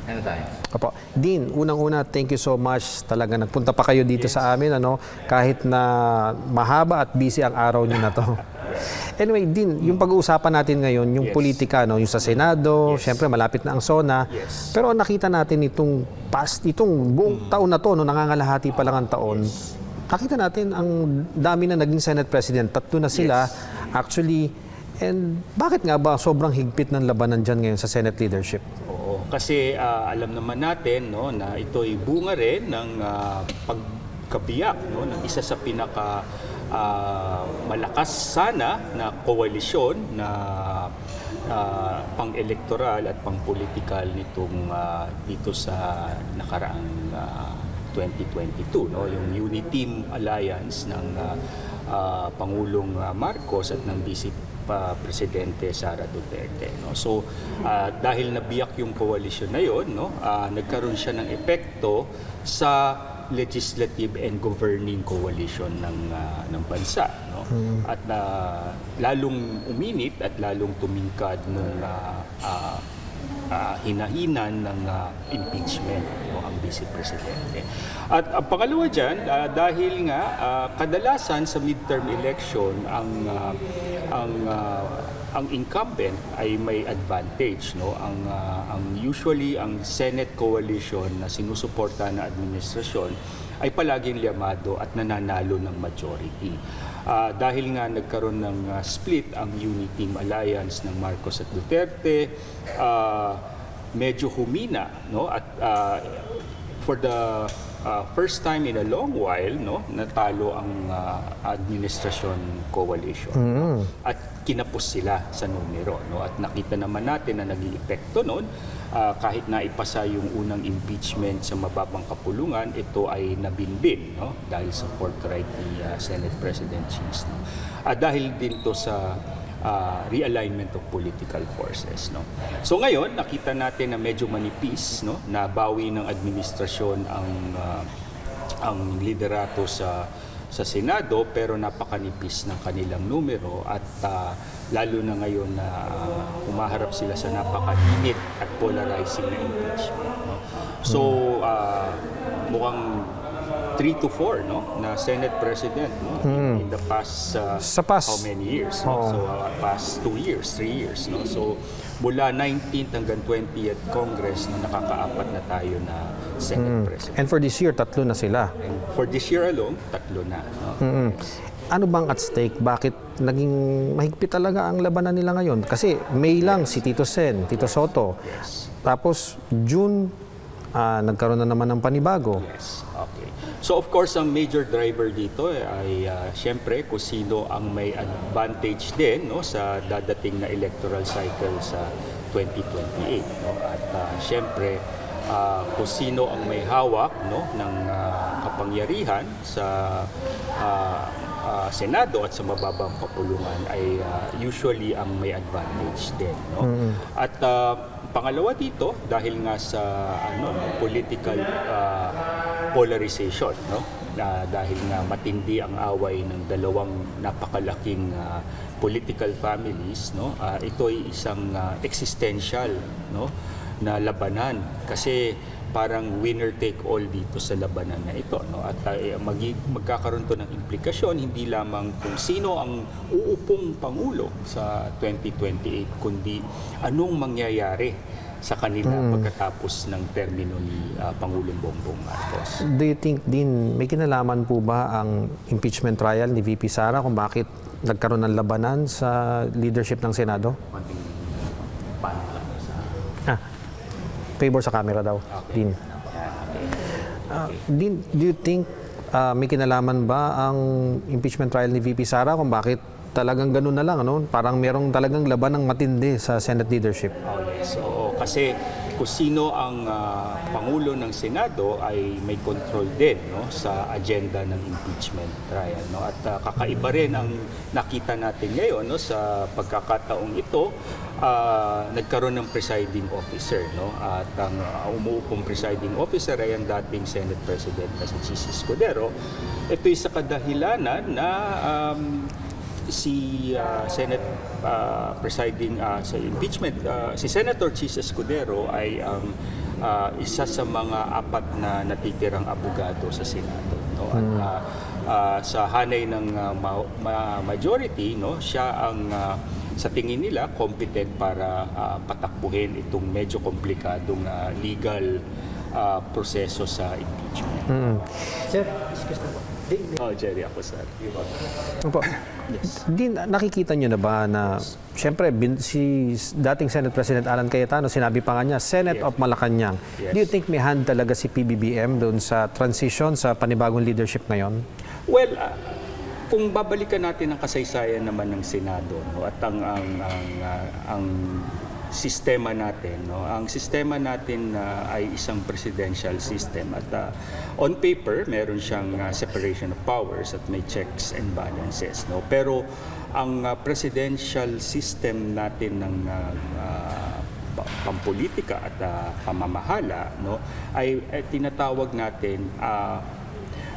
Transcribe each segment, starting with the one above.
Ano tayo? Opo. Dean, unang-una, thank you so much. Talaga nagpunta pa kayo dito sa amin, kahit na mahaba at busy ang araw niyo na to. Anyway, Dean, yung pag-uusapan natin ngayon, yung politika, yung sa Senado, syempre malapit na ang SONA. Pero nakita natin itong buong taon na to, nangangalahati pa lang ang taon, nakita natin ang dami na naging Senate President. 3 na sila, actually. And bakit nga ba sobrang higpit ng labanan dyan ngayon sa Senate leadership? Kasi alam naman natin na ito'y bunga rin ng pagkabiyak ng isa sa pinaka malakas sana na koalisyon na pang-elektoral at pang-politikal nitong dito sa nakaraang 2022, yung Uniteam Alliance ng Pangulong Marcos at ng Vice Presidente Sara Duterte. So dahil nabiyak yung koalisyon na yon, nagkaroon siya ng epekto sa legislative and governing coalition ng bansa. At lalong uminit at lalong tumingkad ng hinahinan ng impeachment ang Vice Presidente. At ang pangalawa dyan, dahil nga kadalasan sa midterm election ang incumbent ay may advantage. Ang usually ang Senate coalition na sinusuporta na administrasyon ay palaging liyamado at nananalo ng majority. Dahil nga nagkaroon ng split ang Uniteam Alliance ng Marcos at Duterte, medyo humina, at for the first time in a long while, natalo ang administrasyon coalition. At kinapos sila sa numero. At nakita naman natin na naging epekto noon, kahit na ipasa yung unang impeachment sa mababang kapulungan, ito ay nabinbin dahil sa forthright ni Senate President Cheese. Dahil din to sa realignment of political forces. So ngayon, nakita natin na medyo manipis, na bawi ng administrasyon ang liderato sa Senado, pero napakanipis ng kanilang numero at lalo na ngayon na umaharap sila sa napakainit at polarizing na impeachment. So mukhang 3 to 4 na Senate President in the past how many years? So past 2 years, 3 years. So mula 19th hanggang 20th Congress na nakakaapat na tayo na Senate President. And for this year, 3 na sila. And for this year alone, 3 na. Ano bang at stake? Bakit naging mahigpit talaga ang labanan nila ngayon? Kasi May lang si Tito Sen, Tito Soto. Tapos June, nagkaroon na naman ng panibago. Yes, okay. So of course, ang major driver dito ay siyempre kung sino ang may advantage din sa dadating na electoral cycle sa 2028. At siyempre, kung sino ang may hawak ng kapangyarihan sa Senado at sa mababang kapulungan ay usually ang may advantage din. At pangalawa dito, dahil nga sa political polarization, dahil nga matindi ang away ng dalawang napakalaking political families, ito ay isang existential na labanan kasi parang winner take all dito sa labanan na ito, at magkakaroon to ng implikasyon hindi lamang kung sino ang uupong pangulo sa 2028 kundi anong mangyayari sa kanila pagkatapos ng termino ni Pangulong Bongbong Marcos. Do you think, Dean, may kinalaman po ba ang impeachment trial ni VP Sara kung bakit nagkaroon ng labanan sa leadership ng Senado? Konting paano lang sa... Favor sa camera daw, Dean. Dean, do you think may kinalaman ba ang impeachment trial ni VP Sara kung bakit talagang ganun na lang, parang merong talagang laban ng matindi sa Senate leadership? Yes. So, kasi kung sino ang Pangulo ng Senado ay may control din sa agenda ng impeachment trial. At kakaiba rin ang nakita natin ngayon sa pagkakataong ito, nagkaroon ng presiding officer. At ang umuupong presiding officer ay ang dating Senate President na si Chis Escudero. Ito'y sa kadahilanan na si Senate presiding sa impeachment, si Senator Chis Escudero ay ang isa sa mga 4 na natitirang abogado sa Senado, no? At sa hanay ng majority, no, siya ang sa tingin nila competent para patakbuhin itong medyo komplikadong legal proseso sa impeachment. Sir, excuse me po. Jerry, ako sir. Opo. Din, nakikita nyo na ba na, siyempre, si dating Senate President Alan Cayetano, sinabi pa nga niya, Senate of Malacanang. Yes. Do you think may hand talaga si PBBM doon sa transition sa panibagong leadership ngayon? Well, kung babalikan natin ang kasaysayan naman ng Senado, no, at ang sistema natin, no, ang sistema natin ay isang presidential system at on paper meron siyang separation of powers at may checks and balances, no. Pero ang presidential system natin ng pampolitika at pamamahala, no, ay tinatawag natin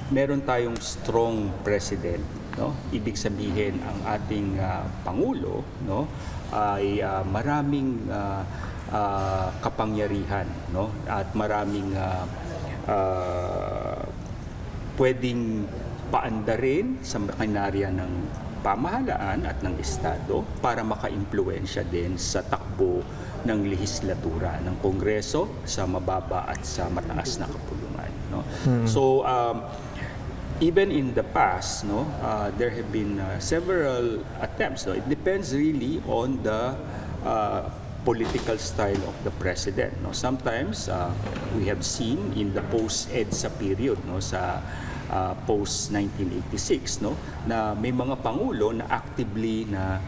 meron tayong strong president, no? Ibig sabihin ang ating pangulo, no, ay maraming kapangyarihan, no, at maraming pwedeng paandarin sa makinarya ng pamahalaan at ng Estado para maka-impluwensya din sa takbo ng lehislatura ng Kongreso sa mababa at sa mataas na kapulungan, no? So even in the past, no, there have been several attempts. No? It depends really on the political style of the president. No? Sometimes we have seen in the post-EDSA period, no, sa post-1986, no, na may mga pangulo na actively na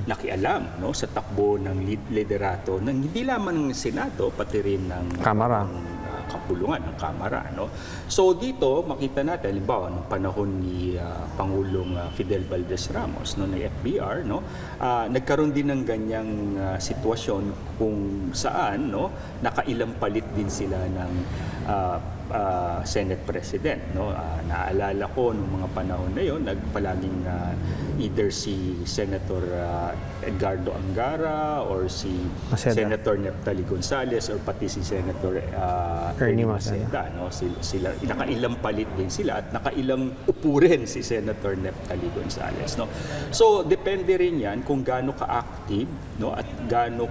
nakialam, no, sa takbo ng liderato ng hindi lamang ng Senado pati rin ng Kamara. kapulungan ng Kamara, no? So dito makita natin halimbawa ng panahon ni Pangulong Fidel Valdez Ramos, no, ng FBR, no, nagkaroon din ng ganyang sitwasyon kung saan, no, nakailang palit din sila ng Senate President, no. Naalala ko nung mga panahon na yon, nagpalaging either si Senator Edgardo Angara or si Maceda. Senator Neptali Gonzales or pati si Senator Ernie Maceda, no. Sila nakailang palit din sila at nakailang upo rin si Senator Neptali Gonzales, no. So depende rin 'yan kung gaano ka-active, no, at gaano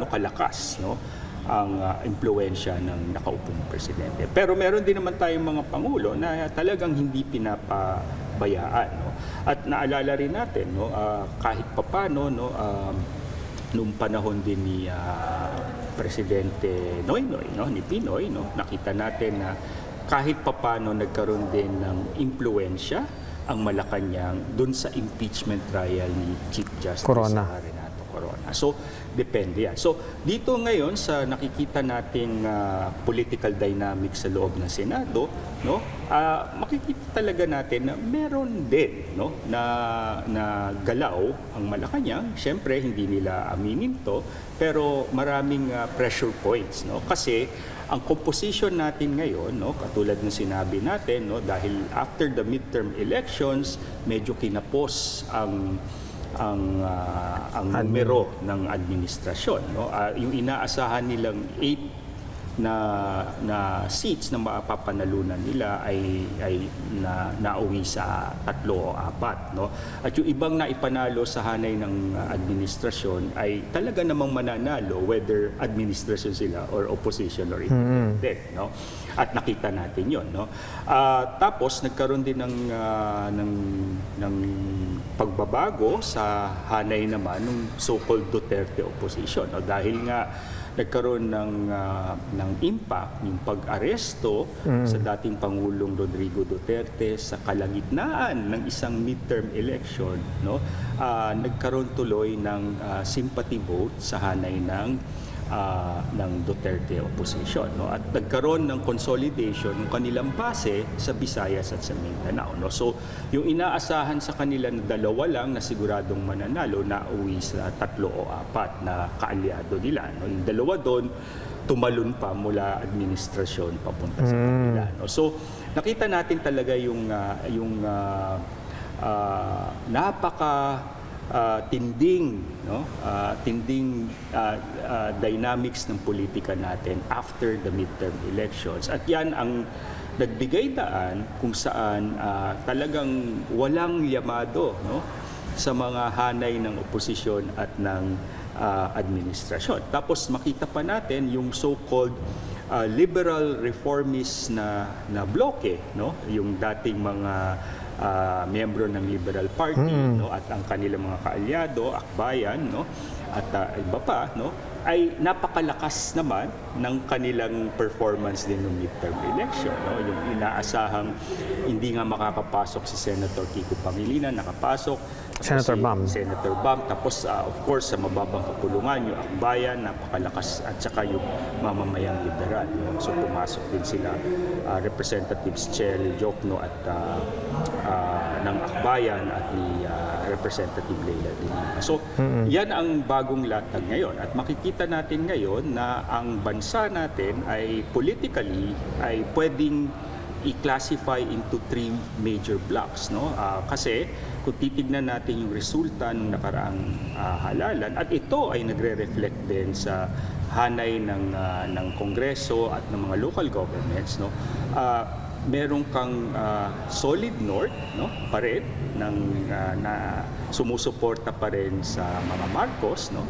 kalakas, no, ang impluwensya ng nakaupong presidente. Pero meron din naman tayong mga pangulo na talagang hindi pinapabayaan, no. At naalala rin natin, no, kahit papano, no, noong panahon din ni Presidente Noynoy, no, ni Pinoy, no, nakita natin na kahit papano nagkaroon din ng impluwensya ang Malacanang dun sa impeachment trial ni Chief Justice Corona. Renato Corona. So, depende yan. So, dito ngayon sa nakikita nating political dynamics sa loob ng Senado, no, makikita talaga natin na meron din, no, na galaw ang Malacanang. Siyempre, hindi nila aminin to, pero maraming pressure points, no, kasi ang composition natin ngayon, no, katulad ng sinabi natin, no, dahil after the midterm elections, medyo kinapos ang numero ng administrasyon, no. Yung inaasahan nilang 8 na seats na mapapanalunan nila ay nauwi sa 3 o 4, no. At yung ibang naipanalo sa hanay ng administrasyon ay talaga namang mananalo whether administrasyon sila or opposition or independent, no. At nakita natin 'yon, no. Tapos nagkaroon din ng pagbabago sa hanay naman ng so-called Duterte opposition, no, dahil nga nagkaroon ng impact yung pag-aresto sa dating Pangulong Rodrigo Duterte sa kalagitnaan ng isang midterm election, no. Nagkaroon tuloy ng sympathy vote sa hanay ng Duterte opposition, no, at nagkaroon ng consolidation ng kanilang base sa Visayas at sa Mindanao, no. So yung inaasahan sa kanila na 2 lang na siguradong mananalo na uwi sa 3 o 4 na kaalyado nila, no. Yung 2 doon tumalon pa mula administrasyon papunta sa kanila, no. So nakita natin talaga yung napaka dynamics ng politika natin after the midterm elections. At yan ang nagbigay daan kung saan talagang walang llamado, no, sa mga hanay ng oposisyon at ng administrasyon. Tapos makita pa natin yung so-called liberal reformist na bloke, no, yung dating mga miyembro ng Liberal Party, no, at ang kanilang mga kaalyado, akbayan, no, at iba pa, no, ay napakalakas naman ng kanilang performance din ng midterm election, no. Yung inaasahang hindi nga makakapasok si Senator Kiko Pangilinan, nakapasok. Senator Bam. Senator Bam. Tapos, of course, sa mababang kapulungan, yung akbayan, napakalakas, at saka yung mamamayang liberal. No? So, pumasok din sila, Representatives Chel Jokno at ng akbayan at ni Representative Leila de Lima. So, yan ang bagong latag ngayon. At makikita natin ngayon na ang bansa natin ay politically ay pwedeng i-classify into three major blocks, no? Kasi kung titignan natin yung resulta ng nakaraang halalan, at ito ay nagre-reflect din sa hanay ng Kongreso at ng mga local governments, no? Meron kang solid north, no, pa rin na sumusuporta pa rin sa mga Marcos, no?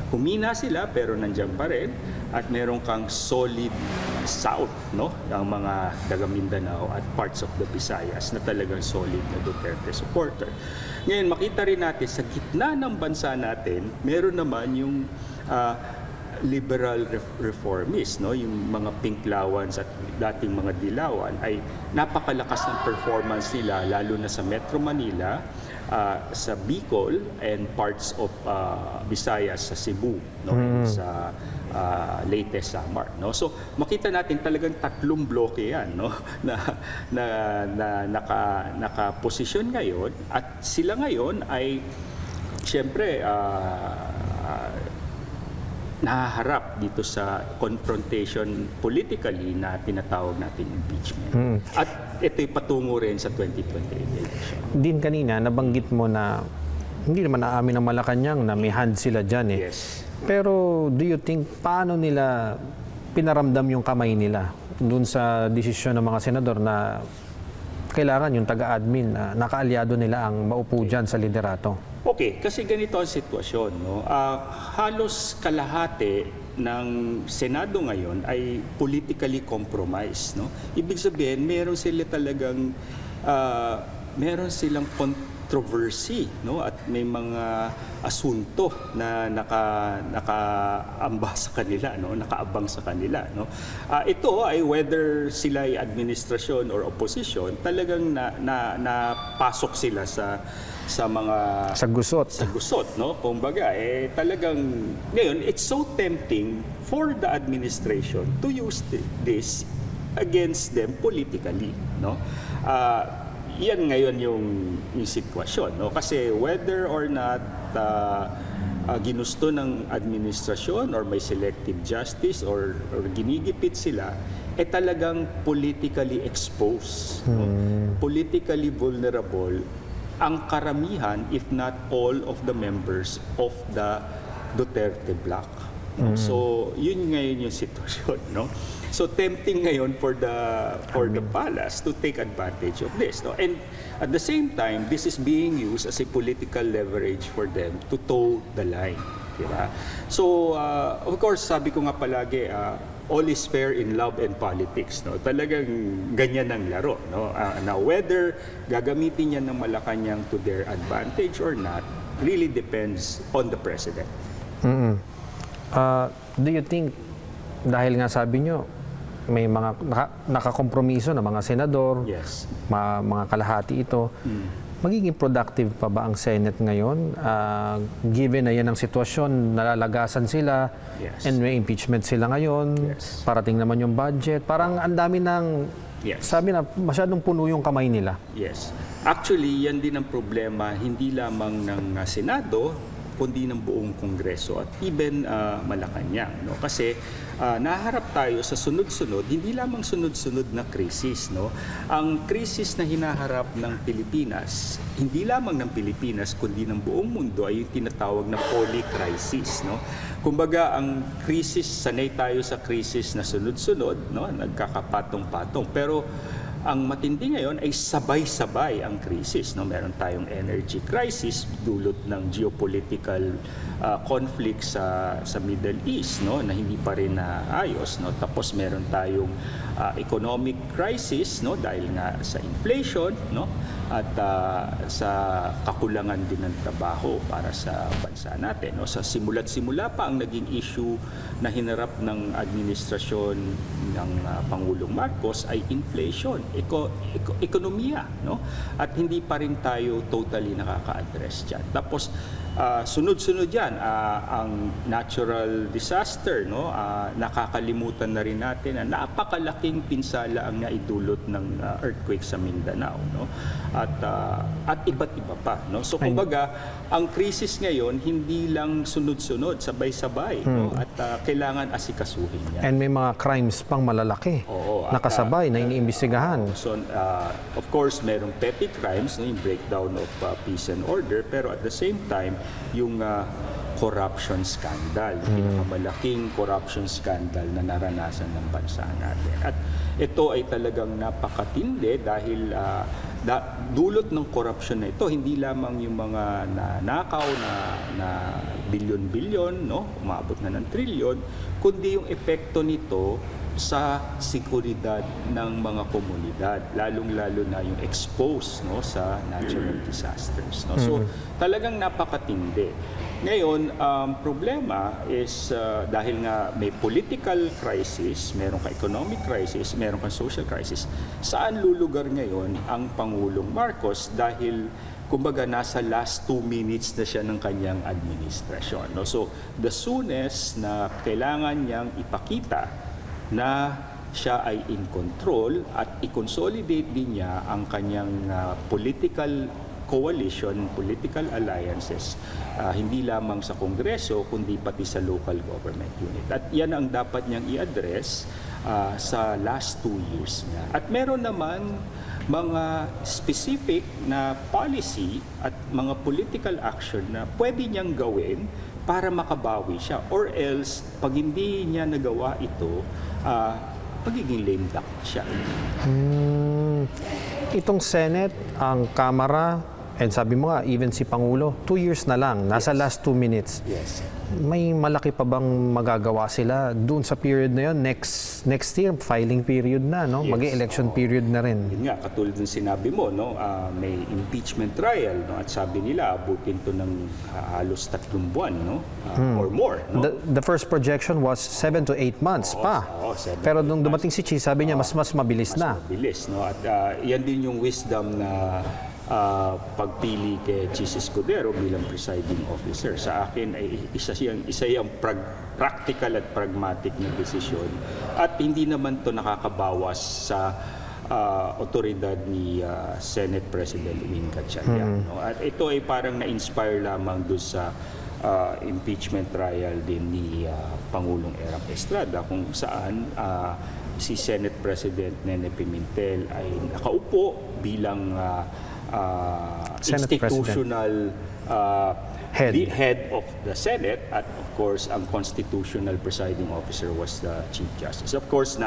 Humina sila pero nandiyan pa rin, at meron kang solid south, no, ang mga taga Mindanao at parts of the Visayas na talagang solid na Duterte supporter. Ngayon makita rin natin sa gitna ng bansa natin, meron naman yung liberal reformist, no, yung mga Pinklawans at dating mga Dilawan ay napakalakas ng performance nila lalo na sa Metro Manila, sa Bicol and parts of Visayas, sa Cebu, no, sa latest Samar, no. So makita natin talagang tatlong bloke yan, no, na nakaposisyon ngayon, at sila ngayon ay siyempre nahaharap dito sa confrontation politically na tinatawag natin impeachment. At ito'y patungo rin sa 2028 election. Din kanina, nabanggit mo na hindi naman naamin ng Malacanang na may hand sila dyan eh. Yes. Pero do you think, paano nila pinaramdam yung kamay nila dun sa desisyon ng mga senador na kailangan yung taga-admin na nakaalyado nila ang maupo dyan sa liderato? Okay, kasi ganito ang sitwasyon, no? Halos kalahati ng Senado ngayon ay politically compromised, no? Ibig sabihin, meron silang controversy, no, at may mga asunto na nakaambang sa kanila, no, nakaabang sa kanila, no. Ito ay whether sila ay administrasyon or opposition, talagang napasok sila sa mga Sa gusot. no, kumbaga talagang ngayon it's so tempting for the administration to use this against them politically, no. Yan ngayon yung sitwasyon, no, kasi whether or not ginusto ng administrasyon or may selective justice or ginigipit sila, talagang politically exposed, no? Politically vulnerable ang karamihan, if not all, of the members of the Duterte bloc. So, yun ngayon yung sitwasyon, no? So, tempting ngayon for the palace to take advantage of this, no? And at the same time, this is being used as a political leverage for them to toe the line, diba? So, of course, sabi ko nga palagi, all is fair in love and politics, no? Talagang ganyan ang laro, no? Now whether gagamitin yan ng Malacanang to their advantage or not really depends on the president. Do you think, dahil nga sabi nyo, may mga nakakompromiso na mga senador, Yes. mga kalahati ito, magiging productive pa ba ang Senate ngayon? Given na yan ang sitwasyon, nalalagasan sila, Yes. and may impeachment sila ngayon, Yes. parating naman yung budget, parang ang dami ng, Yes. sabi na, masyadong puno yung kamay nila. Yes. Actually, yan din ang problema hindi lamang ng Senado, kundi ng buong Kongreso at even Malacanang, no? Kasi naharap tayo sa sunod-sunod, hindi lamang sunod-sunod na krisis, no? Ang krisis na hinaharap ng Pilipinas, hindi lamang ng Pilipinas kundi ng buong mundo ay yung tinatawag na polycrisis, no? Kumbaga ang krisis, sanay tayo sa krisis na sunod-sunod, no? Nagkakapatong-patong, pero ang matindi ngayon ay sabay-sabay ang krisis, no? Meron tayong energy crisis dulot ng geopolitical conflict sa Middle East, no? Na hindi pa rin naayos, no? Tapos meron tayong economic crisis, no? Dahil nga sa inflation, no? At sa kakulangan din ng trabaho para sa bansa natin, no? Sa simula't-simula pa ang naging issue na hinarap ng administrasyon ng Pangulong Marcos ay inflation, ekonomiya, no? At hindi pa rin tayo totally nakaka-address dyan. Tapos sunod-sunod yan, ang natural disaster, no? Nakakalimutan na rin natin na napakalaking pinsala ang naidulot ng earthquake sa Mindanao, no? At iba't iba pa, no? So kumbaga, ang krisis ngayon hindi lang sunod-sunod, sabay-sabay, no? At kailangan asikasuhin yan. And may mga crimes pang malalaki nakasabay na iniimbestigahan. So, of course, merong petty crimes, no? Yung breakdown of peace and order, pero at the same time, yung corruption scandal, pinakamalaking corruption scandal na naranasan ng bansa natin. At ito ay talagang napakatindi dahil dulot ng corruption na ito, hindi lamang yung mga nanakaw na bilyon-bilyon, no? Umabot na ng trilyon, kundi yung epekto nito sa seguridad ng mga komunidad, lalong-lalo na yung exposed, no, sa natural disasters, no? So talagang napakatindi. Ngayon, problema is dahil nga may political crisis, meron ka economic crisis, meron ka social crisis, saan lulugar ngayon ang Pangulong Marcos dahil kumbaga nasa last 2 minutes na siya ng kanyang administrasyon, no? So the soonest na kailangan niyang ipakita na siya ay in control at i-consolidate din niya ang kanyang political coalition, political alliances, hindi lamang sa Kongreso kundi pati sa local government unit. At yan ang dapat niyang i-address sa last 2 years niya. At meron naman mga specific na policy at mga political action na pwede niyang gawin para makabawi siya. Or else, pag hindi niya nagawa ito, pagiging lame duck siya. Itong Senate, ang Kamara, and sabi mo nga, even si Pangulo, 2 years na lang, nasa last 2 minutes. Yes. May malaki pa bang magagawa sila doon sa period na yun? Next year, filing period na, no? Yes. Maging election period na rin. Yun nga, katulad ng sinabi mo, no, may impeachment trial, no, at sabi nila, abutin to ng halos 3 buwan, no, or more. No? The first projection was 7 to 8 months pa. 7 Pero nung dumating si Chi, sabi niya, mas mabilis na. Mabilis, no? At yan din yung wisdom na pagpili kay Chis Escudero bilang presiding officer. Sa akin ay isa yung practical at pragmatic na desisyon at hindi naman to nakakabawas sa otoridad ni Senate President Win Gatchalian. No? At ito ay parang na-inspire lamang doon sa impeachment trial din ni Pangulong Erap Estrada kung saan si Senate President Nene Pimentel ay nakaupo bilang institutional head of the Senate at of course ang constitutional presiding officer was the Chief Justice. Of course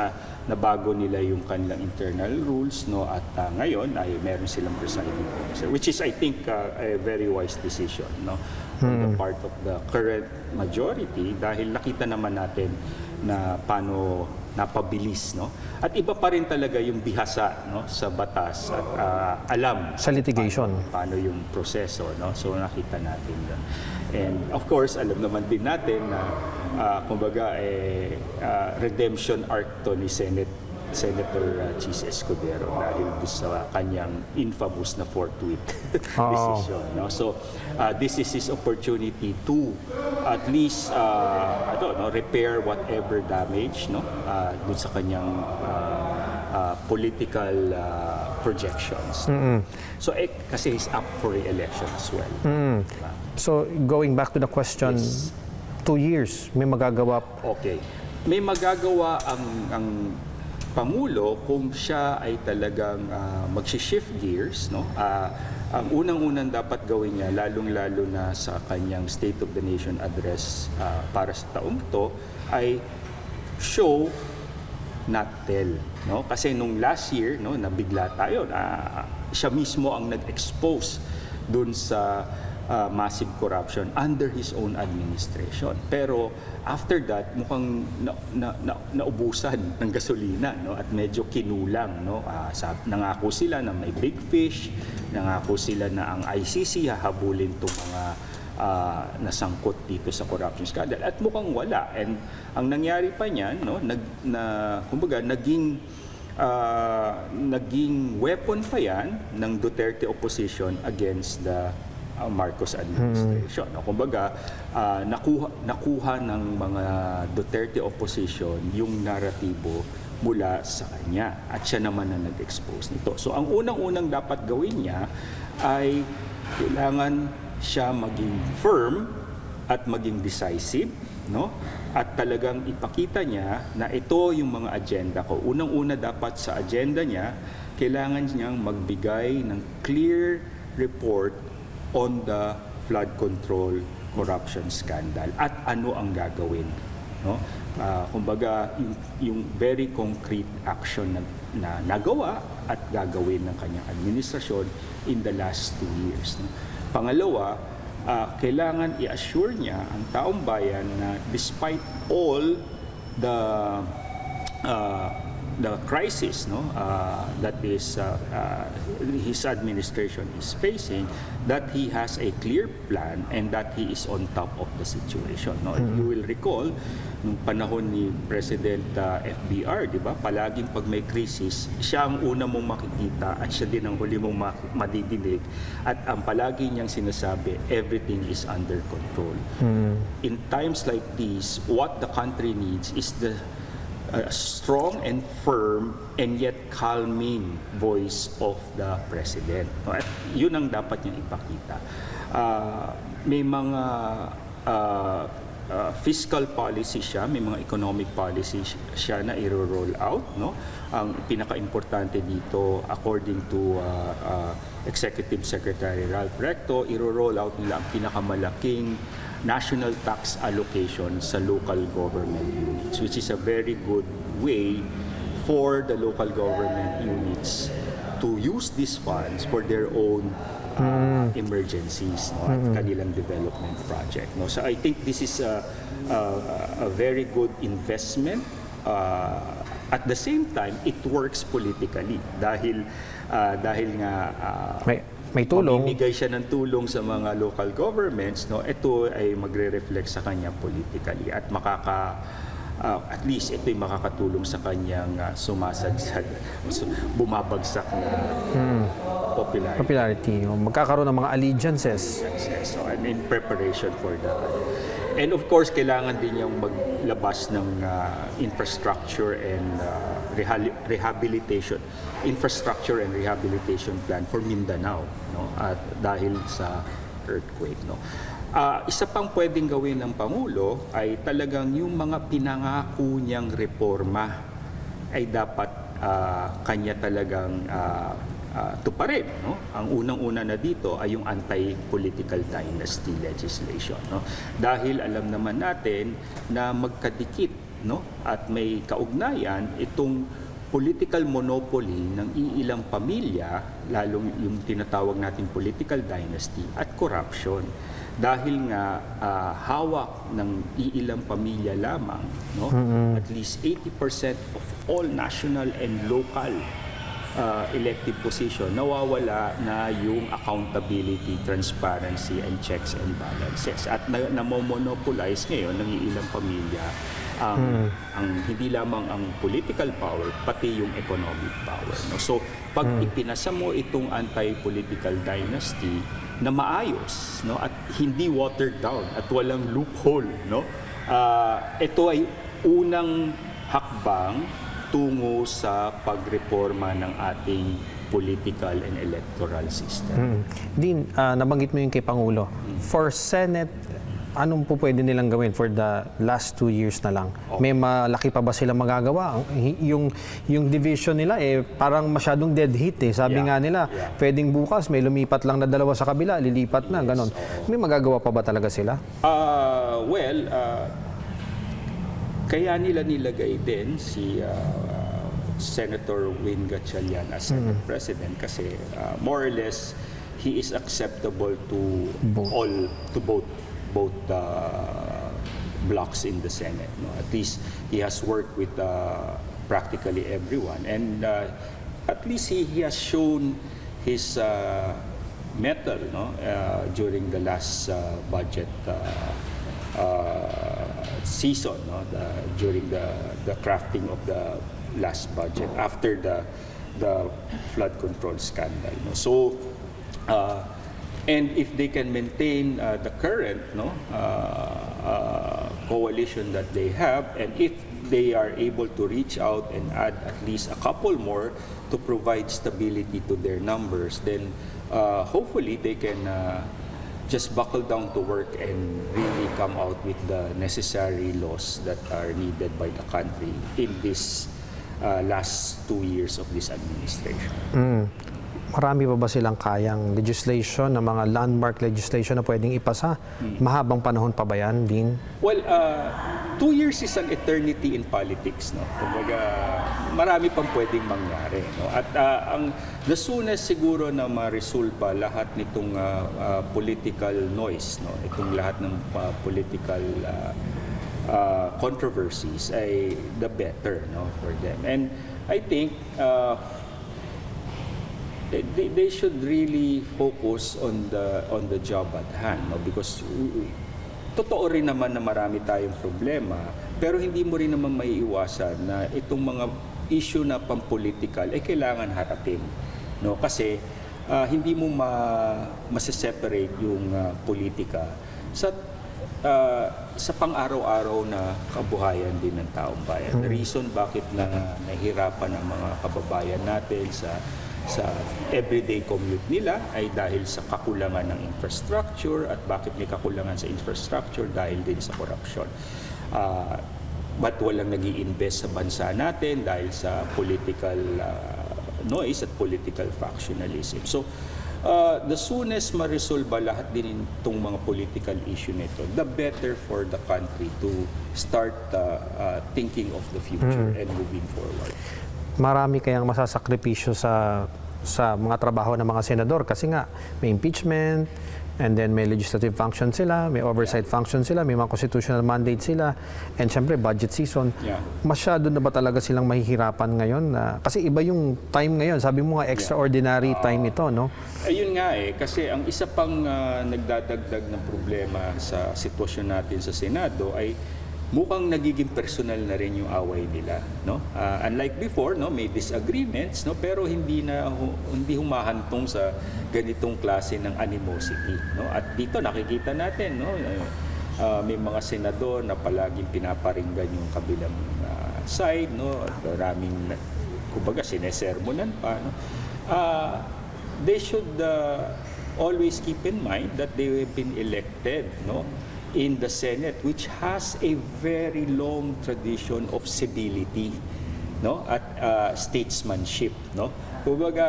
nabago nila yung kanilang internal rules, no, at ngayon ay meron silang presiding officer, which is I think a very wise decision, no, on the part of the current majority dahil nakita naman natin na paano napabilis, no? At iba pa rin talaga yung bihasa, no, sa batas at alam Sa litigation. paano yung proseso, no? So nakita natin yun. And of course, alam naman din natin na kumbaga redemption arc to ni Senator Chis Escudero dahil sa kanyang infamous na fortuit decision, no? So this is his opportunity to at least repair whatever damage, no, dun sa kanyang political projections. So kasi he's up for re-election as well. Diba? So, going back to the question, Yes. 2 years, may magagawa. Okay. May magagawa ang Pangulo kung siya ay talagang magsi-shift gears, no? Ang unang-unang dapat gawin niya, lalong-lalo na sa kanyang State of the Nation address para sa taong to, ay show, not tell, no? Kasi nung last year, no, nabigla tayo, siya mismo ang nag-expose dun sa massive corruption under his own administration. Pero after that, mukhang naubusan ng gasolina, no? At medyo kinulang, no? Nangako sila na may big fish, nangako sila na ang ICC hahabulin itong mga nasangkot dito sa corruption scandal. At mukhang wala. And ang nangyari pa niyan, no? Kumbaga, naging weapon pa yan ng Duterte opposition against the Marcos administration. Kumbaga, nakuha ng mga Duterte opposition yung naratibo mula sa kanya at siya naman na nag-expose nito. So ang unang-unang dapat gawin niya ay kailangan siya maging firm at maging decisive, no? At talagang ipakita niya na ito yung mga agenda ko. Unang-una dapat sa agenda niya, kailangan niyang magbigay ng clear report on the flood control corruption scandal at ano ang gagawin, no? Kumbaga yung very concrete action na nagawa at gagawin ng kanyang administrasyon in the last 2 years, no? Pangalawa, kailangan i-assure niya ang taong bayan na despite all the crisis, no, that is his administration is facing, that he has a clear plan and that he is on top of the situation, no? If you will recall, nung panahon ni President FBR, di ba, palaging pag may crisis, siya ang una mong makikita at siya din ang huli mong madidinig, at ang palagi niyang sinasabi, everything is under control. In times like these, what the country needs is the strong and firm and yet calming voice of the President. At yun ang dapat niyang ipakita. May mga fiscal policy siya, may mga economic policy siya na i-roll out, no? Ang pinaka-importante dito, according to Executive Secretary Ralph Recto, i-roll out nila ang pinakamalaking national tax allocation sa local government units, which is a very good way for the local government units to use these funds for their own emergencies, no, at kanilang development project, no? So I think this is a very good investment. At the same time, it works politically dahil nga may tulong. mamimigay siya ng tulong sa mga local governments, no? Ito ay magre-reflect sa kanya politically at at least ito ay makakatulong sa kanyang sumasadsad, bumabagsak na popularity. Magkakaroon ng mga allegiances. Yes. So, and in preparation for that. And of course, kailangan din niyang maglabas ng infrastructure and rehabilitation plan for Mindanao, no? At dahil sa earthquake, no? Isa pang pwedeng gawin ng Pangulo ay talagang yung mga pinangako niyang reforma ay dapat kanya talagang tuparin, no? Ang unang-una na dito ay yung anti-political dynasty legislation, no? Dahil alam naman natin na magkadikit, no, at may kaugnayan itong political monopoly ng iilang pamilya, lalong yung tinatawag nating political dynasty, at corruption. Dahil nga hawak ng iilang pamilya lamang, no? At least 80% of all national and local elective position, nawawala na yung accountability, transparency, and checks and balances. At namomonopolize ngayon ng iilang pamilya ang hindi lamang ang political power, pati yung economic power, no? So, pag ipinasa mo itong anti-political dynasty na maayos, no, at hindi watered down at walang loophole, no, ito ay unang hakbang tungo sa pagreforma ng ating political and electoral system. Din, nabanggit mo yung kay Pangulo. For Senate, anong po pwede nilang gawin for the last 2 years na lang? May malaki pa ba sila magagawa? Yung division nila parang masyadong dead heat Sabi nga nila, pwedeng bukas may lumipat lang na 2 sa kabila, lilipat na, ganon. May magagawa pa ba talaga sila? Kaya nila nilagay din si Senator Win Gatchalian as Senate President kasi more or less he is acceptable to both blocks in the Senate. No? At least he has worked with practically everyone, and at least he has shown his mettle during the last budget season, during the crafting of the last budget after the flood control scandal. So, and if they can maintain the current coalition that they have, and if they are able to reach out and add at least a couple more to provide stability to their numbers, then hopefully they can just buckle down to work and really come out with the necessary laws that are needed by the country in this last 2 years of this administration. Marami pa ba silang kayang legislation, na mga landmark legislation na pwedeng ipasa? Mahabang panahon pa ba yan, Dean? Well, 2 years is an eternity in politics. Kumbaga, marami pang pwedeng mangyari. At the soonest siguro na ma-resolve lahat nitong political noise, itong lahat ng political controversies, ay the better for them. And I think they should really focus on the job at hand, because totoo rin naman na marami tayong problema, pero hindi mo rin naman maiiwasan na itong mga issue na pampolitical ay kailangan harapin, kasi hindi mo masiseparate yung politika sa pang-araw-araw na kabuhayan din ng taong bayan. The reason bakit nahihirapan ang mga kababayan natin sa everyday commute nila ay dahil sa kakulangan ng infrastructure, at bakit may kakulangan sa infrastructure dahil din sa korupsyon. Ba't walang nag-i-invest sa bansa natin dahil sa political noise at political factionalism. So, the soonest ma-resolve lahat din itong mga political issue nito, the better for the country to start thinking of the future and moving forward. Marami kayang masasakripisyo sa mga trabaho ng mga senador kasi nga may impeachment, and then may legislative function sila, may oversight function sila, may mga constitutional mandate sila, and syempre budget season. Masyado na ba talaga silang mahihirapan ngayon? Kasi iba yung time ngayon. Sabi mo nga, extraordinary time ito, no? Ayun nga kasi ang isa pang nagdadagdag ng problema sa sitwasyon natin sa Senado ay mukhang nagiging personal na rin yung away nila, unlike before, may disagreements, pero hindi humahantong sa ganitong klase ng animosity, at dito nakikita natin, may mga senador na palaging pinaparinggan yung kabilang side, maraming kumbaga sinesermonan pa, they should always keep in mind that they have been elected, in the Senate, which has a very long tradition of civility, at statesmanship, Kumbaga,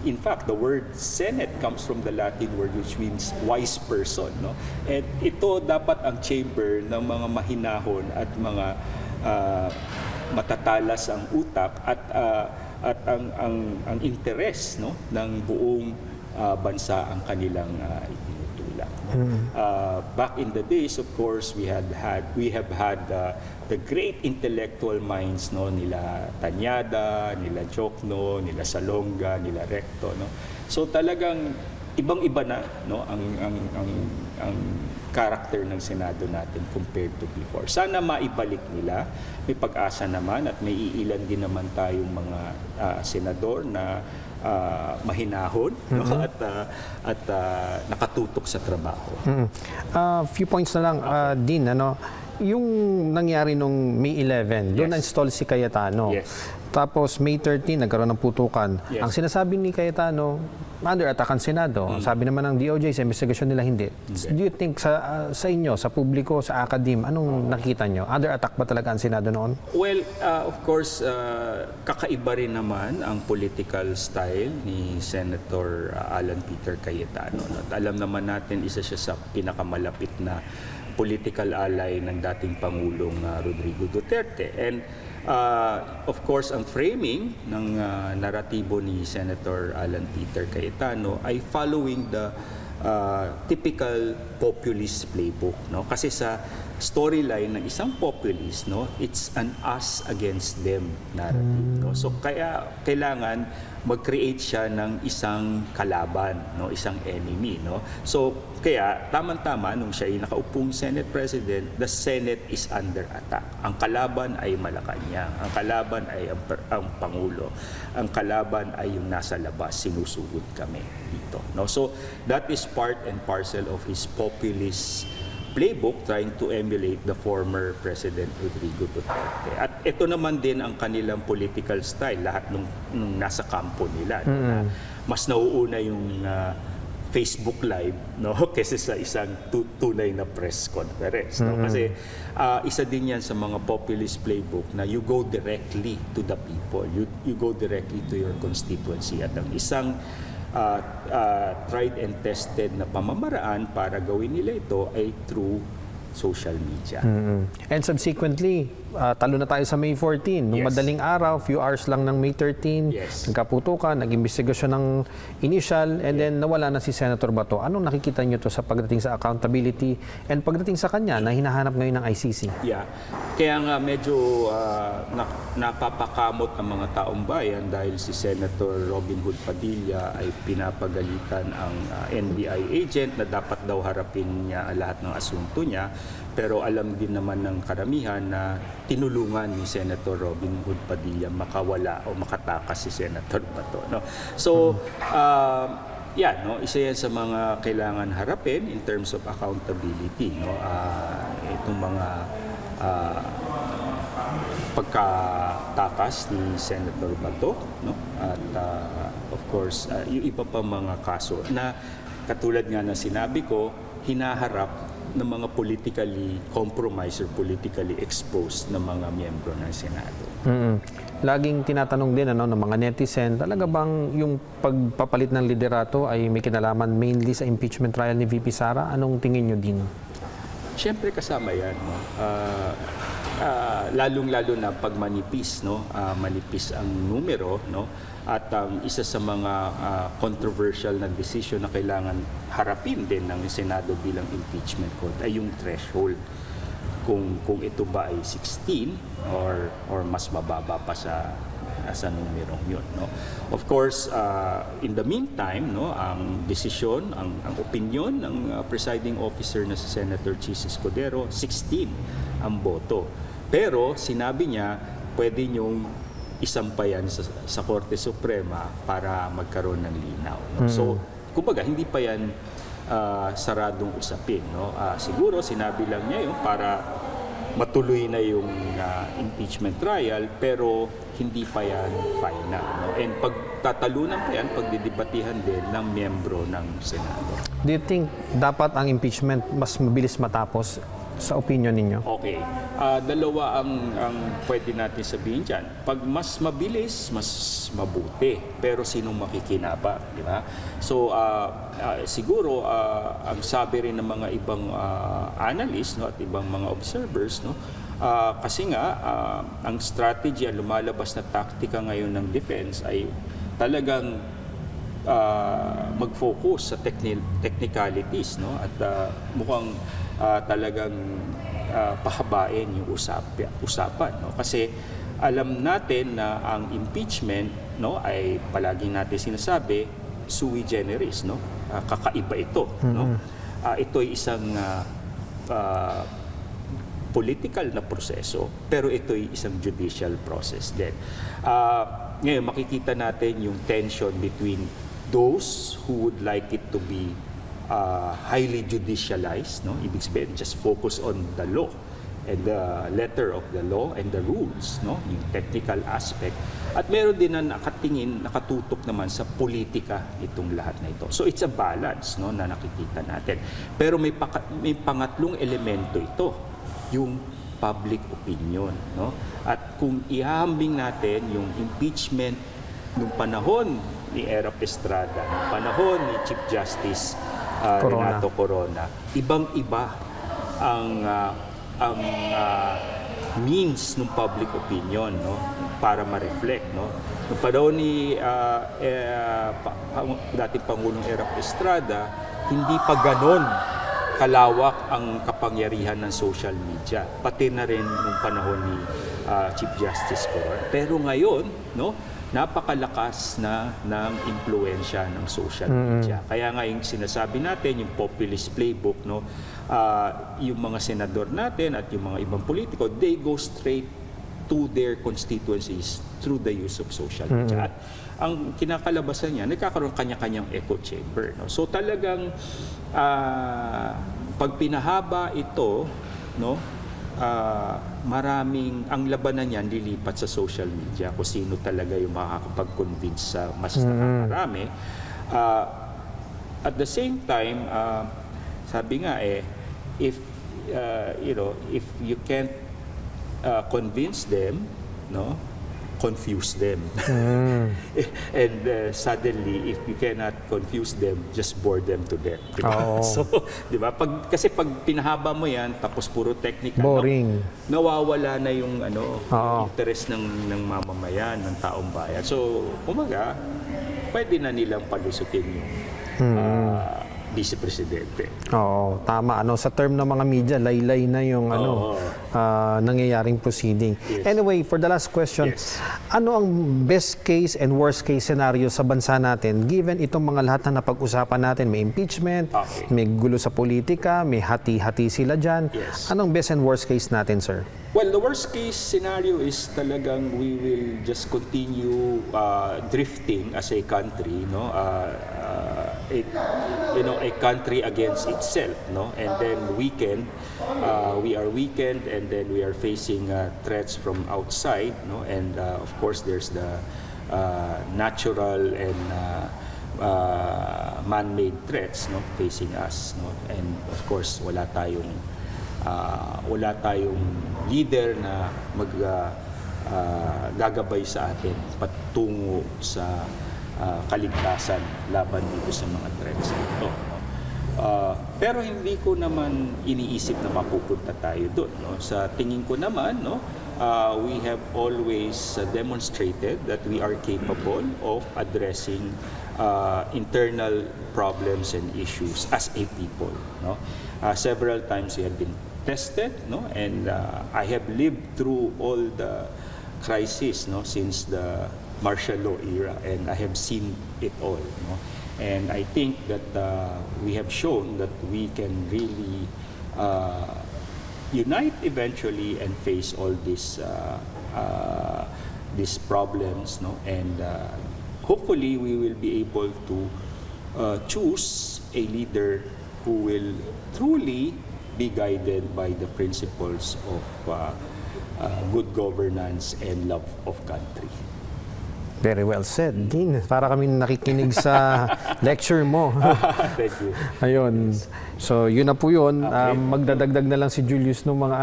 in fact, the word Senate comes from the Latin word which means wise person, And ito dapat ang chamber ng mga mahinahon at mga matatalas ang utak at ang interes, ng buong bansa ang kanilang itinutulak. Back in the days, of course, we have had the great intellectual minds, nila Tanyada, nila Jokno, nila Salonga, nila Recto, So talagang ibang-iba na, ang character ng Senado natin compared to before. Sana maibalik nila. May pag-asa naman at may iilan din naman tayong mga senador na mahinahon, no? At nakatutok sa trabaho. Few points na lang, Dean, yung nangyari nung May 11, doon Yes. na-install si Cayetano. Yes. Tapos May 13, nagkaroon ng putukan. Yes. Ang sinasabi ni Cayetano, under attack ang Senado. Sabi naman ng DOJ, sa investigasyon nila hindi. Do you think sa inyo, sa publiko, sa academe, anong nakikita nyo? Under attack ba talaga ang Senado noon? Well, of course, kakaiba rin naman ang political style ni Senator Alan Peter Cayetano. At alam naman natin, isa siya sa pinakamalapit na political ally ng dating Pangulong Rodrigo Duterte. And of course, ang framing ng naratibo ni Senator Alan Peter Cayetano ay following the typical populist playbook, no? Kasi sa storyline ng isang populist, no, it's an us against them narrative, no? So kaya kailangan mag-create siya ng isang kalaban, no, isang enemy, no? So kaya tamang-tama nung siya ay nakaupong Senate President, the Senate is under attack. Ang kalaban ay Malacanang, ang kalaban ay ang Pangulo, ang kalaban ay yung nasa labas, sinusugod kami dito, no? So that is part and parcel of his populist playbook trying to emulate the former President Rodrigo Duterte. At ito naman din ang kanilang political style, lahat nung nasa kampo nila. No? Na mas nauuna yung Facebook Live, no, kaysa sa isang tunay na press conference. No? Kasi isa din yan sa mga populist playbook na you go directly to the people. You go directly to your constituency. At ang isang tried and tested na pamamaraan para gawin nila ito ay through social media. And subsequently, talo na tayo sa May 14. Nung Yes. madaling araw, few hours lang ng May 13, Yes. nagkaputukan, nag-investigasyon ng initial, and then nawala na si Senator Bato. Anong nakikita nyo to sa pagdating sa accountability and pagdating sa kanya na hinahanap ngayon ng ICC? Yeah. Kaya nga medyo napapakamot ang mga taong bayan dahil si Senator Robin Hood Padilla ay pinapagalitan ang NBI agent na dapat daw harapin niya lahat ng asunto niya. Pero alam din naman ng karamihan na tinulungan ni Senator Robin Hood Padilla makawala o makatakas si Senator Bato. No? So, no, isa yan sa mga kailangan harapin in terms of accountability. No? Itong mga pagkatakas ni Senator Bato, no? At of course, yung iba pa mga kaso na katulad nga na sinabi ko, hinaharap ng mga politically compromised or politically exposed na mga miyembro ng Senado. Laging tinatanong din ng mga netizen, talaga bang yung pagpapalit ng liderato ay may kinalaman mainly sa impeachment trial ni VP Sara? Anong tingin nyo din? Siyempre kasama yan, no? Lalong-lalo na pag manipis, no? Manipis ang numero, no? At isa sa mga controversial na decision na kailangan harapin din ng Senado bilang impeachment court ay yung threshold. Kung ito ba ay 16 or mas mababa pa sa numerong yun, no? Of course, in the meantime, no, ang desisyon, ang opinion ng presiding officer na si Senator Chis Escudero, 16 ang boto. Pero sinabi niya, pwede niyong isampayan sa Korte Suprema para magkaroon ng linaw. No? So, kumbaga, hindi pa yan saradong usapin. No? Siguro, sinabi lang niya yun para matuloy na yung impeachment trial, pero hindi pa yan final. No? And pagtatalunan pa yan, pagdidebatihan din ng miyembro ng Senado. Do you think dapat ang impeachment mas mabilis matapos sa opinion ninyo? Okay. Dalawa ang pwede natin sabihin dyan. Pag mas mabilis, mas mabuti. Pero sinong makikinabang, di ba? So, siguro, ang sabi rin ng mga ibang analysts, no, at ibang mga observers, no, kasi nga, ang strategy, ang lumalabas na taktika ngayon ng defense ay talagang mag-focus sa technicalities, no? At mukhang talagang pahabain yung usapan, no? Kasi alam natin na ang impeachment, no, ay palaging natin sinasabi sui generis, no? Kakaiba ito, no? Ito ay isang political na proseso, pero ito ay isang judicial process din. ngayon makikita natin yung tension between those who would like it to be highly judicialized, no? Ibig sabihin, just focus on the law and the letter of the law and the rules, no? Yung technical aspect. At meron din na nakatutok naman sa politika itong lahat na ito. So it's a balance, no, na nakikita natin. Pero may pangatlong elemento ito, yung public opinion, no? At kung ihahambing natin yung impeachment nung panahon ni Erap Estrada, nung panahon ni Chief Justice Renato Corona, ibang-iba ang means ng public opinion, no, para ma-reflect, no. Noong panahon ni dating Pangulong Erap Estrada, hindi pa ganon kalawak ang kapangyarihan ng social media, pati na rin nung panahon ni Chief Justice Corona. Pero ngayon, no, napakalakas na ng impluwensya ng social media. Kaya nga yung sinasabi natin, yung populist playbook, no, yung mga senador natin at yung mga ibang politiko, they go straight to their constituencies through the use of social media. At ang kinakalabasan niya, nagkakaroon kanya-kanyang echo chamber. No? So talagang pag pinahaba ito, no, maraming, ang labanan niyan lilipat sa social media kung sino talaga yung makakapag-convince sa mas nakakarami. At the same time, sabi nga if if you can't convince them, no, confuse them. And suddenly, if you cannot confuse them, just bore them to death. Diba? So, di ba? Kasi pag pinahaba mo yan, tapos puro technical, boring. Nawawala na yung interest ng mamamayan, ng taong bayan. So, kumaga, pwede na nilang palusutin yung Vice Presidente. Oo, tama. Sa term ng mga media, laylay na yung nangyayaring proceeding. Yes. Anyway, for the last question, ano ang best case and worst case scenario sa bansa natin given itong mga lahat na napag-usapan natin? May impeachment, may gulo sa politika, may hati-hati sila dyan. Yes. Anong best and worst case natin, sir? Well, the worst case scenario is talagang we will just continue drifting as a country, no? A country against itself, no? And then we are weakened, and then we are facing threats from outside, no? And of course, there's the natural and man-made threats, no, facing us, no? And of course, wala tayong leader na gagabay sa atin patungo sa kaligtasan laban dito sa mga threats nito. Pero hindi ko naman iniisip na mapupunta tayo doon. No? Sa tingin ko naman, no, we have always demonstrated that we are capable of addressing internal problems and issues as a people. No? Several times we have been tested, no, and I have lived through all the crises, no, since the martial law era, and I have seen it all, no, and I think that we have shown that we can really unite eventually and face all these problems, no, and hopefully we will be able to choose a leader who will truly be guided by the principles of good governance and love of country. Very well said, Dean. Para kami nakikinig sa lecture mo. Thank you. Ayun. So, yun na po yun. Magdadagdag na lang si Julius ng mga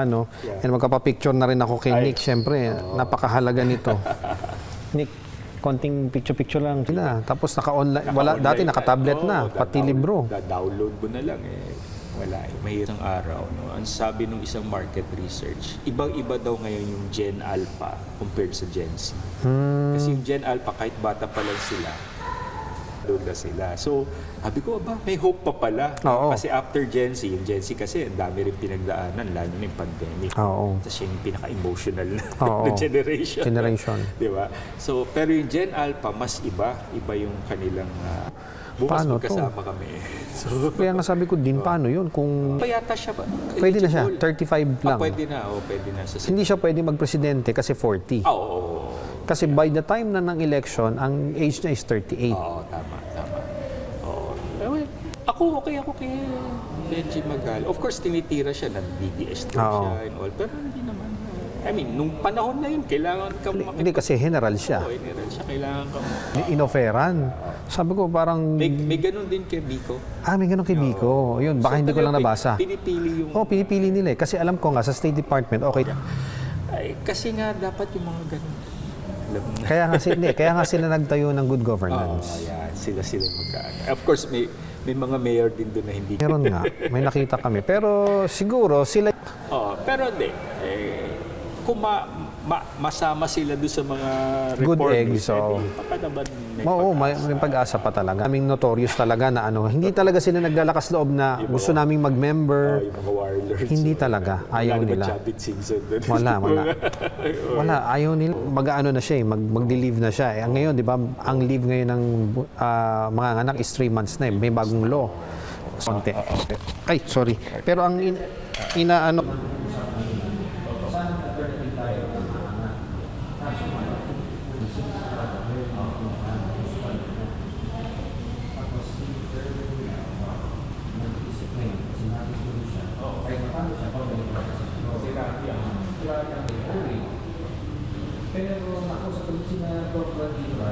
and magkapapicture na rin ako kay Nick. Siyempre, napakahalaga nito. Nick, konting picture-picture lang sila. Tapos naka-online. Dati naka-tablet na, pati libro. Da-download mo na lang wala mahirang araw, no? Ang sabi ng isang market research, ibang-iba daw ngayon yung Gen Alpha compared sa Gen Z. Kasi yung Gen Alpha, kahit bata pa lang sila, doon na sila. So, sabi ko, may hope pa pala. Kasi after Gen Z, yung Gen Z kasi ang dami rin pinagdaanan, lalo na yung pandemic. Tapos yung pinaka-emotional na generation. Di ba? So, pero yung Gen Alpha, mas iba yung kanilang bukas magkasama kami. So, kaya nga sabi ko din, paano yun? Kung payata siya ba? Pwede na siya, 35 lang. Pwede na. Hindi siya pwede magpresidente kasi 40. Kasi by the time na ng election, ang age niya is 38. Oo, tama. Oo. Well, okay ako kay Benji Magal. Of course, tinitira siya ng DDS din Oo. siya and all. Pero hindi naman. I mean, nung panahon na yun, kailangan ka Hindi kasi general siya. Oo, general siya. Kailangan ka Inoferan. Sabi ko parang, May ganun din kay Biko. may ganun kay Biko. Yun, baka hindi ko lang nabasa. Pinipili yung... Pinipili nila eh. Kasi alam ko nga, sa State Department, okay. Ay, kasi nga dapat yung mga ganun. Alam mo na. Kaya nga sila nagtayo ng good governance. Yan. Sila magkaan. Of course, may mga mayor din doon na hindi. Meron nga, may nakita kami. Pero siguro sila... Pero hindi. Kung masama sila doon sa mga Good reform, eggs, so... baka naman may pag-asa pa talaga. Kaming notorious talaga na hindi talaga sila naglalakas loob na gusto naming mag-member. yung mga warlords. Hindi talaga. Ayaw nila. Chavit Singson doon. Wala. Ayaw nila. Mag-ano na siya mag-leave na siya. Ngayon, di ba, ang leave ngayon ng mga anak is 3 months na eh. May bagong law. Konti. Ay, sorry. Pero ang inaano... Pero ako sa tuloy na program dito.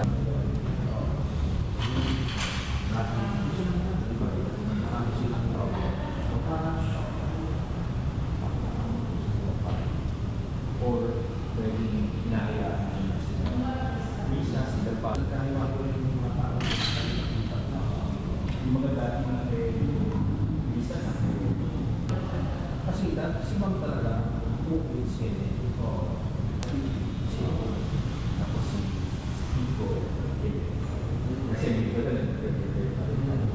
Or pwedeng inahayaan minsan sila pa. Kaya ako yung mga tao yung mga dati na minsan kasi ma'am talaga moving sila.